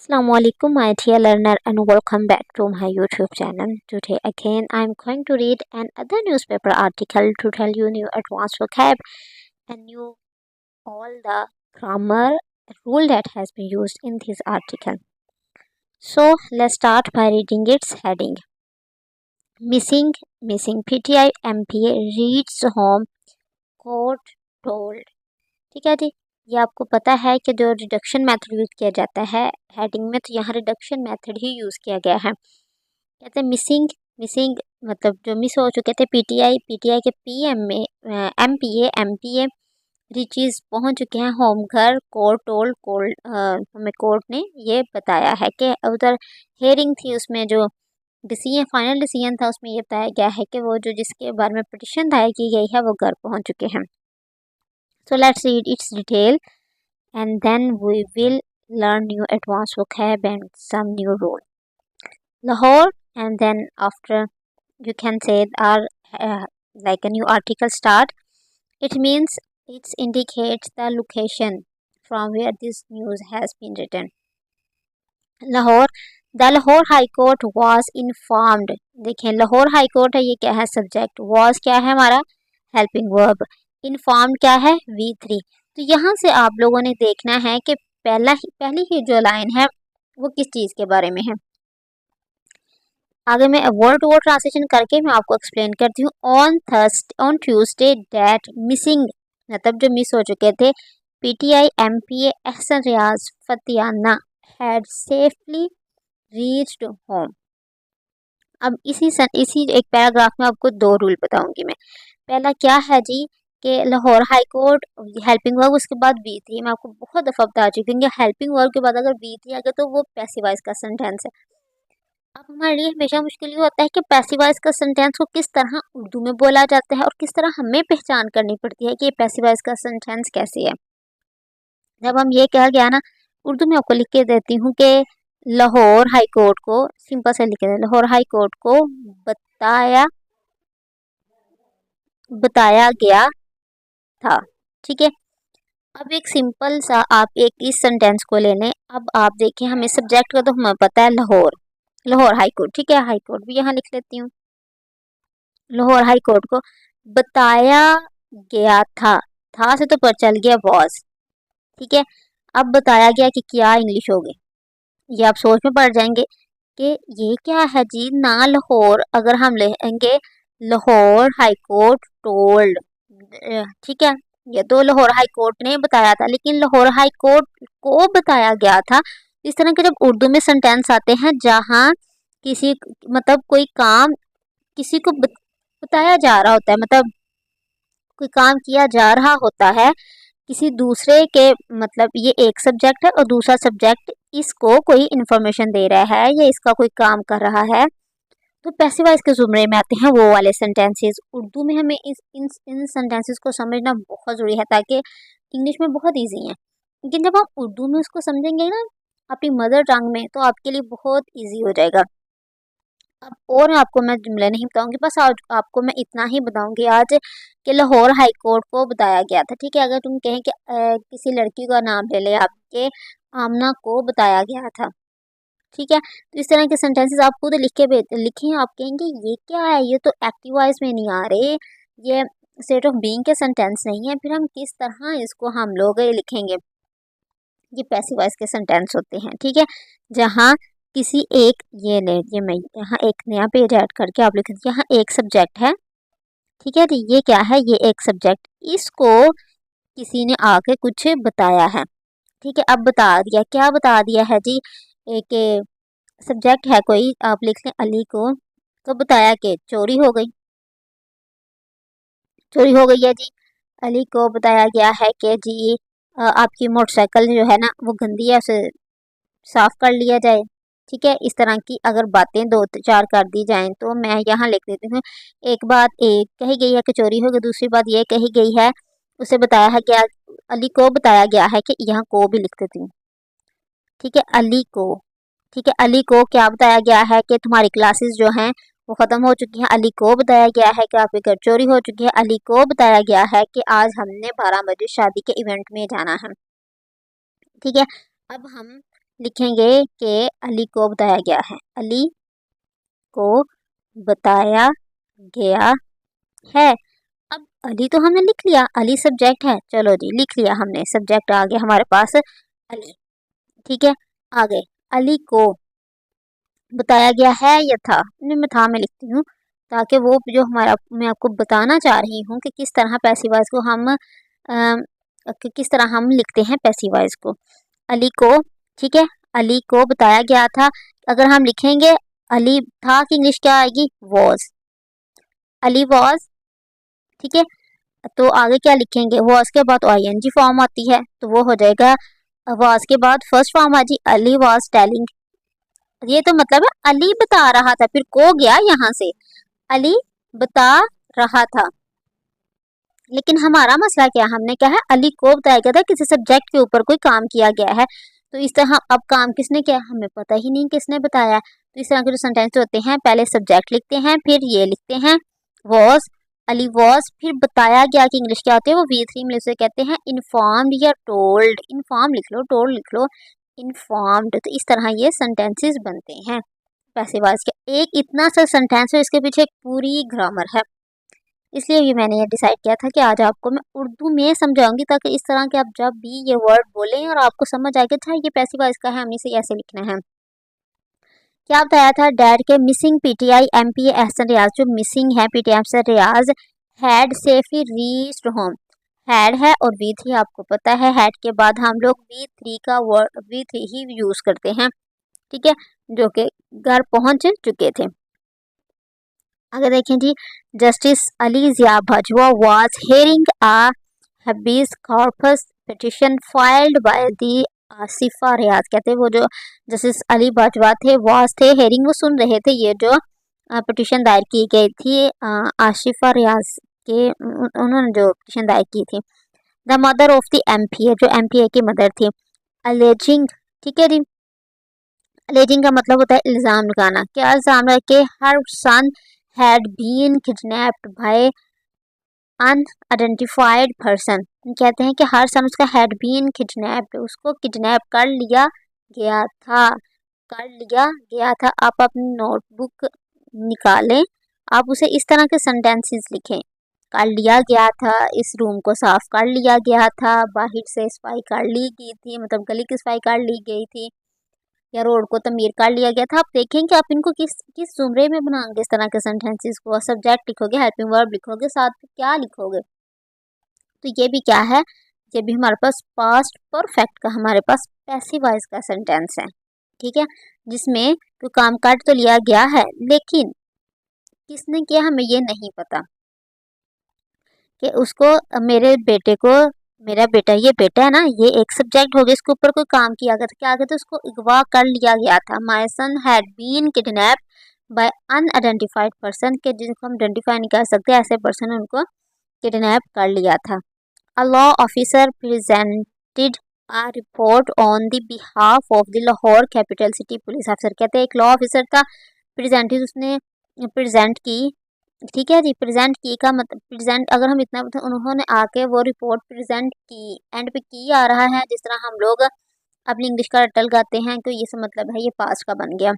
Assalamualaikum my dear learner and welcome back to my YouTube channel. Today again I am going to read another newspaper article to tell you new advanced vocab and new all the grammar rule that has been used in this article. So let's start by reading its heading. Missing PTI MPA reads home court told. ठीक है जी, ये आपको पता है कि जो reduction method use किया जाता है हेडिंग में, तो यहाँ रिडक्शन मेथड ही यूज़ किया गया है। कहते हैं मिसिंग मतलब जो मिस हो चुके थे पीटीआई के पीएम में एमपीए रिचीज पहुँच चुके हैं होम घर कोर्ट हमें कोर्ट ने ये बताया है कि उधर हेयरिंग थी, उसमें जो फाइनल डिसीजन था उसमें ये बताया गया है कि वो जो जिसके बारे में पिटिशन दायर की गई है वो घर पहुँच चुके हैं। So let's read its detail and then we will learn new advanced vocab and some new rule. Lahore, and then after you can say our like a new article start. It means it indicates the location from where this news has been written. Lahore, the Lahore High Court was informed. देखें Lahore high court है, ये क्या है subject, was क्या है हमारा helping verb, informed क्या है V3। तो यहाँ से आप लोगों ने देखना है कि पहली ही जो लाइन है वो किस चीज़ के बारे में है। आगे मैं वर्ड टू वर्ड ट्रांसलेशन करके मैं आपको एक्सप्लेन करती हूँ। ऑन ट्यूसडे डैट मिसिंग मतलब जो मिस हो चुके थे PTI MPA Ahsan Riaz Fatyana had safely reached home. अब इसी एक पैराग्राफ में आपको दो रूल बताऊंगी मैं। पहला क्या है जी कि Lahore high court helping verb, उसके बाद V3 मैं आपको बहुत दफ़ा बता चुकी हूँ। हेल्पिंग वर्ब के बाद अगर V3 आ गया तो वो पैसिव वॉइस का सेंटेंस है। अब हमारे लिए हमेशा मुश्किल ये होता है कि पैसिव वॉइस का सेंटेंस को किस तरह उर्दू में बोला जाता है और किस तरह हमें पहचान करनी पड़ती है कि ये पैसिव वॉइस का सेंटेंस कैसे है। जब हम ये कहा गया ना, उर्दू में आपको लिख के देती हूँ कि लाहौर हाई कोर्ट को सिंपल से लिख के लाहौर हाई कोर्ट को बताया गया था। ठीक है, अब एक सिंपल सा आप एक इस सेंटेंस को ले लें। अब आप देखें, हमें सब्जेक्ट का तो हमें पता है लाहौर हाई कोर्ट, ठीक है, हाई कोर्ट भी यहाँ लिख लेती हूँ। लाहौर हाई कोर्ट को बताया गया था से तो पर चल गया वॉज, ठीक है। अब बताया गया कि क्या इंग्लिश हो गई, ये आप सोच में पड़ जाएंगे कि ये क्या है जी ना लाहौर, अगर हम लेंगे लाहौर हाई कोर्ट टोल्ड, ठीक है, ये तो लाहौर हाई कोर्ट ने बताया था, लेकिन लाहौर हाई कोर्ट को बताया गया था। इस तरह के जब उर्दू में सेंटेंस आते हैं जहाँ किसी मतलब कोई काम किसी को बताया जा रहा होता है, मतलब कोई काम किया जा रहा होता है किसी दूसरे के, मतलब ये एक सब्जेक्ट है और दूसरा सब्जेक्ट इसको कोई इन्फॉर्मेशन दे रहा है या इसका कोई काम कर रहा है, तो पैसिव वॉइस के जुमरे में आते हैं वो वाले सेंटेंसेस। उर्दू में हमें इन सेंटेंसेस को समझना बहुत ज़रूरी है ताकि इंग्लिश में बहुत इजी है, लेकिन जब आप उर्दू में उसको समझेंगे ना अपनी मदर टंग में, तो आपके लिए बहुत इजी हो जाएगा। अब और आपको मैं जुमले नहीं बताऊंगी, बस आज आपको मैं इतना ही बताऊंगी आज कि लाहौर हाई कोर्ट को बताया गया था। ठीक है, अगर तुम कहें कि किसी लड़की का नाम ले ले आपके, आमना को बताया गया था, ठीक है, तो इस तरह के सेंटेंसेस आप खुद लिखें। आप कहेंगे ये क्या है, ये तो एक्टिव वॉइस में नहीं आ रहे, ये स्टेट ऑफ बीइंग के सेंटेंस नहीं है, फिर हम किस तरह इसको हम लोग लिखेंगे। ये पैसिव वॉइस के सेंटेंस होते हैं, ठीक है, जहाँ किसी एक ये मैं यहाँ एक नया पेज ऐड करके आप लिख दीजिए, यहाँ एक सब्जेक्ट है, ठीक है, तो ये क्या है, ये एक सब्जेक्ट, इसको किसी ने आके कुछ बताया है, ठीक है। अब बता दिया, क्या बता दिया है जी, एक सब्जेक्ट है कोई, आप लिख लें अली को, तो बताया कि चोरी हो गई है जी। अली को बताया गया है कि जी आपकी मोटरसाइकिल जो है ना वो गंदी है, उसे साफ कर लिया जाए, ठीक है। इस तरह की अगर बातें दो चार कर दी जाएं तो मैं यहाँ लिख देती हूँ, एक बात एक कही गई है कि चोरी हो गई, दूसरी बात ये कही गई है उसे बताया है क्या, अली को बताया गया है कि यहाँ को भी लिख देती हूँ, ठीक है, अली को, ठीक है, अली को क्या बताया गया है कि तुम्हारी क्लासेस जो हैं वो ख़त्म हो चुकी हैं, अली को बताया गया है कि आपके घर चोरी हो चुकी है, अली को बताया गया है कि आज हमने 12 बजे शादी के इवेंट में जाना है, ठीक है। अब हम लिखेंगे कि अली को बताया गया है, अली को बताया गया है। अब अली तो हमने लिख लिया, अली सब्जेक्ट है, चलो जी लिख लिया हमने, सब्जेक्ट आ गया हमारे पास अली। ठीक है, आगे अली को बताया गया है या था, मैं था में लिखती हूँ ताकि वो जो हमारा, मैं आपको बताना चाह रही हूँ कि किस तरह पैसिव वॉइस को हम कि किस तरह हम लिखते हैं पैसिव वॉइस को। अली को, ठीक है, अली को बताया गया था। अगर हम लिखेंगे अली था की इंग्लिश क्या आएगी, वॉज, अली वॉज। ठीक है, तो आगे क्या लिखेंगे, वॉज के बाद आईएनजी फॉर्म आती है तो वो हो जाएगा, वॉज के बाद फर्स्ट फॉर्म आ जी, अली वॉज टेलिंग। ये तो मतलब है अली बता रहा था, फिर को गया यहाँ से, अली बता रहा था। लेकिन हमारा मसला क्या, हमने क्या है, अली को बताया गया था, किसी सब्जेक्ट के ऊपर कोई काम किया गया है, तो इस तरह अब काम किसने किया हमें पता ही नहीं किसने बताया। तो इस तरह के जो सेंटेंस होते हैं, पहले सब्जेक्ट लिखते हैं, फिर ये लिखते हैं वॉज, अली वॉज, फिर बताया गया कि इंग्लिश क्या होती है, वो V3 में उसे कहते हैं इन्फॉर्म्ड या टोल्ड। इन्फॉर्म लिख लो, टोल्ड लिख लो, इन्फॉर्म्ड। तो इस तरह ये सेंटेंसेस बनते हैं पैसिव वॉइस के। एक इतना सा सेंटेंस है, इसके पीछे एक पूरी ग्रामर है, इसलिए भी मैंने ये डिसाइड किया था कि आज आपको मैं उर्दू में समझाऊंगी, ताकि इस तरह के आप जब भी ये वर्ड बोलें और आपको समझ आएगा अच्छा ये पैसिव वॉइस का है, हमने इसे ऐसे लिखना है। क्या बताया था, डैड के missing PTI MPA Ahsan Riaz, जो मिसिंग है PTI Ahsan Riaz, had safely reached home. Had है और V3 आपको पता है, हैड के बाद हम लोग V3 का वर्ड V3 ही यूज करते हैं, ठीक है, जो कि घर पहुंच चुके थे। आगे देखें जी, justice Ali Zia Bajwa was hearing a habeas corpus petition filed by the Asifa Riaz. कहते हैं वो जो जस्टिस अली बाजवा थे, वाज थे, हेयरिंग वो सुन रहे थे, ये जो पिटिशन दायर की गई थी आसिफा रियाज के, उन्होंने जो पिटिशन दायर की थी। The mother of the MPa, जो एमपीए की मदर थी, अलेजिंग, ठीक है जी, अलेजिंग का मतलब होता है इल्ज़ाम लगाना, क्या इल्ज़ाम लगा के her son had been kidnapped by unidentified person. कहते हैं कि हर सन उसका हैड बीन किडनैप्ड, उसको किडनैप कर लिया गया था, कर लिया गया था। आप अपनी नोटबुक निकालें, आप उसे इस तरह के सेंटेंसेस लिखें, कर लिया गया था, इस रूम को साफ कर लिया गया था, बाहर से सफाई कर ली गई थी, मतलब गली की सफाई कर ली गई थी, या रोड को तमीर कर लिया गया था। आप देखें कि आप इनको किस किस जुमरे में बनाएंगे इस तरह के सेंटेंसेस को। सब्जेक्ट लिखोगे, हेल्पिंग वर्ब लिखोगे, साथ में क्या लिखोगे, तो ये भी क्या है, ये भी हमारे पास पास्ट परफेक्ट का, हमारे पास पैसिव वॉइस का सेंटेंस है, ठीक है, जिसमें कोई काम कर तो लिया गया है, लेकिन किसने किया हमें ये नहीं पता, कि उसको मेरे बेटे को, मेरा बेटा, ये बेटा है ना, ये एक सब्जेक्ट हो गया, इसके ऊपर कोई काम किया गया था, क्या कहते उसको अगवा कर लिया गया था। My son had been kidnap by unidentified person, के जिनको हम आइडेंटिफाई नहीं कर सकते, ऐसे पर्सन उनको किडनैप कर लिया था। A law officer presented a report on the behalf of the Lahore capital city police अफसर। कहते हैं एक लॉ ऑफिसर का प्रेजेंटेड, उसने प्रेजेंट की, ठीक है जी, प्रेजेंट की का मतलब प्रेजेंट, अगर हम इतना उन्होंने आके वो रिपोर्ट प्रेजेंट की, एंड पे की आ रहा है, जिस तरह हम लोग अपनी इंग्लिश का रट्टल गाते हैं, तो ये सब मतलब है, ये पास्ट का बन गया।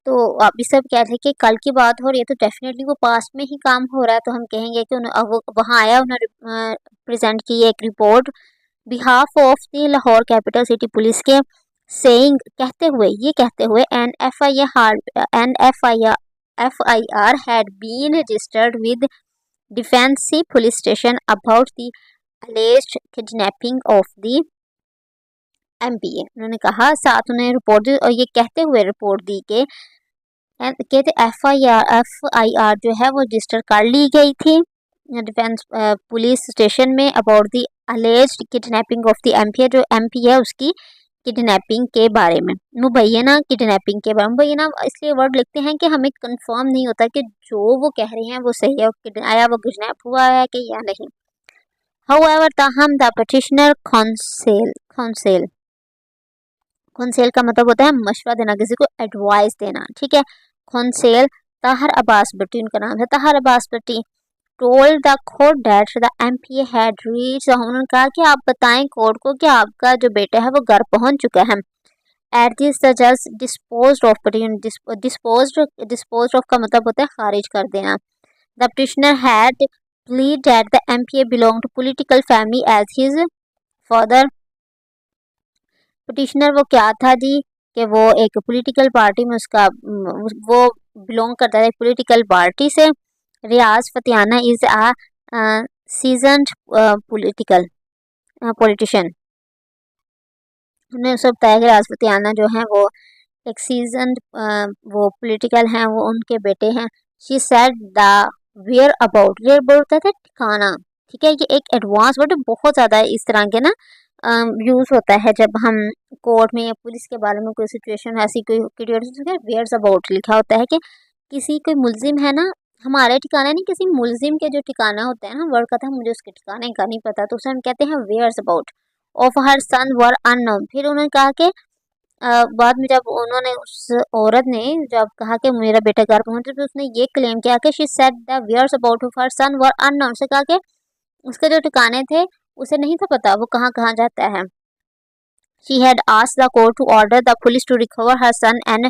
तो आप भी सब कह रहे कि कल की बात हो रही है, तो डेफिनेटली वो पास्ट में ही काम हो रहा है, तो हम कहेंगे कि वो वहाँ आया, उन्होंने प्रेजेंट की एक report behalf of the Lahore capital city police के, सेइंग, कहते हुए, ये कहते हुए, an F I R had been registered with defence C police station about the alleged kidnapping of the MPA. उन्होंने कहा, साथ उन्हें रिपोर्ट दी, और ये कहते हुए रिपोर्ट दी कि कहते एफ आई आर जो है वो रजिस्टर कर ली गई थी डिफेंस पुलिस स्टेशन में about the alleged kidnapping of the MP, जो एमपी है उसकी किडनैपिंग के बारे में, मुबैना किडनैपिंग के बारे में। मुबैना इसलिए वर्ड लिखते हैं कि हमें कंफर्म नहीं होता कि जो वो कह रहे हैं वो सही है, आया वो किडनैप हुआ है कि या नहीं। हाउएवर ताहम द पिटिशनर काउंसिल का मतलब होता है मशवरा देना, किसी को एडवाइस देना, ठीक है। काउंसिल ताहर अब्बास भट्टी उनका नाम है, Tahir Abbas Bhatti told the court that the MPA had reach, उन्होंने कहा कि आप बताएं कोर्ट को कि आपका जो बेटा है वो घर पहुंच चुका है। एट दिस द जज डिस्पोज्ड ऑफ, डिस्पोज्ड ऑफ का मतलब होता है खारिज कर देना। The petitioner had plead that the MPA belong to political family as his father. Petitioner वो क्या था जी कि वो एक पॉलिटिकल पार्टी में उसका वो बिलोंग करता है पॉलिटिकल पार्टी से। Riaz Fatyana is a seasoned political politician. उन्हें सब बताया कि रियाज फतियाना जो है वो एक सीजन्ड वो पॉलिटिकल हैं, वो उनके बेटे हैं। She said the whereabout, whereabout कहते हैं ठिकाना, ठीक है। ये एक एडवांस वर्ड बहुत ज़्यादा इस तरह के ना यूज़ होता है जब हम कोर्ट में या पुलिस के बारे में कोई सिचुएशन ऐसी कोई वेयर्स अबाउट लिखा होता है कि किसी कोई मुलजिम है ना, हमारे ठिकाना नहीं, किसी मुलजिम के जो ठिकाना होता है ना, वर्ड का था मुझे उसके ठिकाने का नहीं पता, तो उसे हम कहते हैं whereabouts of her son were unknown. फिर उन्होंने कहा कि बाद में जब उन्होंने उस औरत ने जब कहा कि मेरा बेटा घर पहुंचे तो उसने ये क्लेम किया कि she said the whereabouts of her son were unknown. उसने कहा कि उसके जो ठिकाने थे उसे नहीं था पता वो कहाँ कहाँ जाता है। She had asked the court to order the police to recover her son and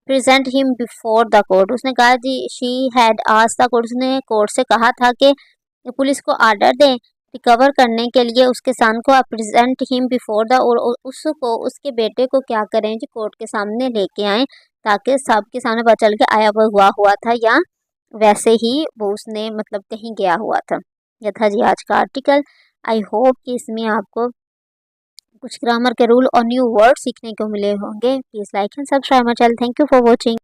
present him before the court. उसने कहा जी she had asked the court, उसने कोर्ट से कहा था कि पुलिस को ऑर्डर दें रिकवर करने के लिए उसके सन को, प्रेजेंट हिम बिफोर द, और उसको उसके बेटे को क्या करें जी कोर्ट के सामने लेके आएँ ताकि सबके सामने पता चल के आया वो हुआ था या वैसे ही वो उसने मतलब कहीं गया हुआ था। यह था जी आज का आर्टिकल। आई होप कि इसमें आपको कुछ ग्रामर के रूल और न्यू वर्ड सीखने को मिले होंगे। Please like and subscribe my channel. Thank you for watching.